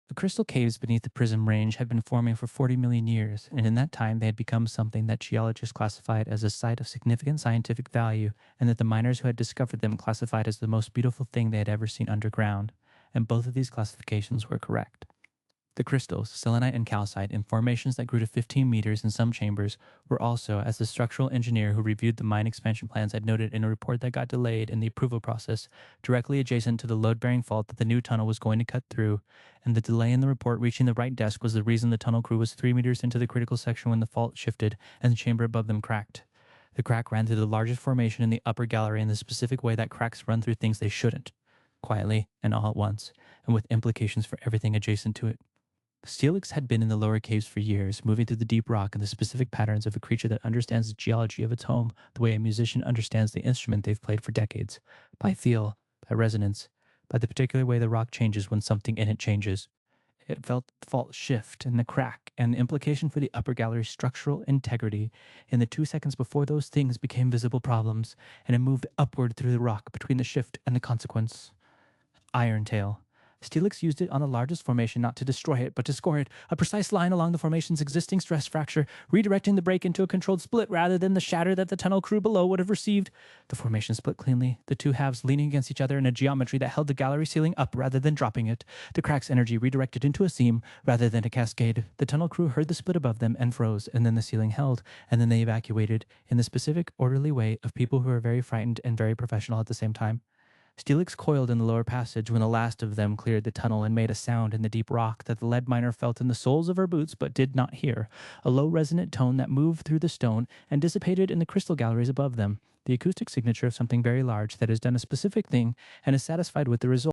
The crystal caves beneath the Prism Range had been forming for 40 million years, and in that time they had become something that geologists classified as a site of significant scientific value, and that the miners who had discovered them classified as the most beautiful thing they had ever seen underground. And both of these classifications were correct. The crystals, selenite and calcite, in formations that grew to 15 meters in some chambers, were also, as the structural engineer who reviewed the mine expansion plans had noted in a report that got delayed in the approval process, directly adjacent to the load-bearing fault that the new tunnel was going to cut through, and the delay in the report reaching the right desk was the reason the tunnel crew was 3 meters into the critical section when the fault shifted and the chamber above them cracked. The crack ran through the largest formation in the upper gallery in the specific way that cracks run through things they shouldn't, quietly and all at once, and with implications for everything adjacent to it. Steelix had been in the lower caves for years, moving through the deep rock in the specific patterns of a creature that understands the geology of its home the way a musician understands the instrument they've played for decades, by feel, by resonance, by the particular way the rock changes when something in it changes. It felt the fault shift and the crack and the implication for the upper gallery's structural integrity in the 2 seconds before those things became visible problems, and it moved upward through the rock between the shift and the consequence. Iron Tail. Steelix used it on the largest formation not to destroy it, but to score it, a precise line along the formation's existing stress fracture, redirecting the break into a controlled split rather than the shatter that the tunnel crew below would have received. The formation split cleanly, the two halves leaning against each other in a geometry that held the gallery ceiling up rather than dropping it. The crack's energy redirected into a seam rather than a cascade. The tunnel crew heard the split above them and froze, and then the ceiling held, and then they evacuated, in the specific, orderly way of people who are very frightened and very professional at the same time. Steelix coiled in the lower passage when the last of them cleared the tunnel and made a sound in the deep rock that the lead miner felt in the soles of her boots but did not hear, a low resonant tone that moved through the stone and dissipated in the crystal galleries above them, the acoustic signature of something very large that has done a specific thing and is satisfied with the result.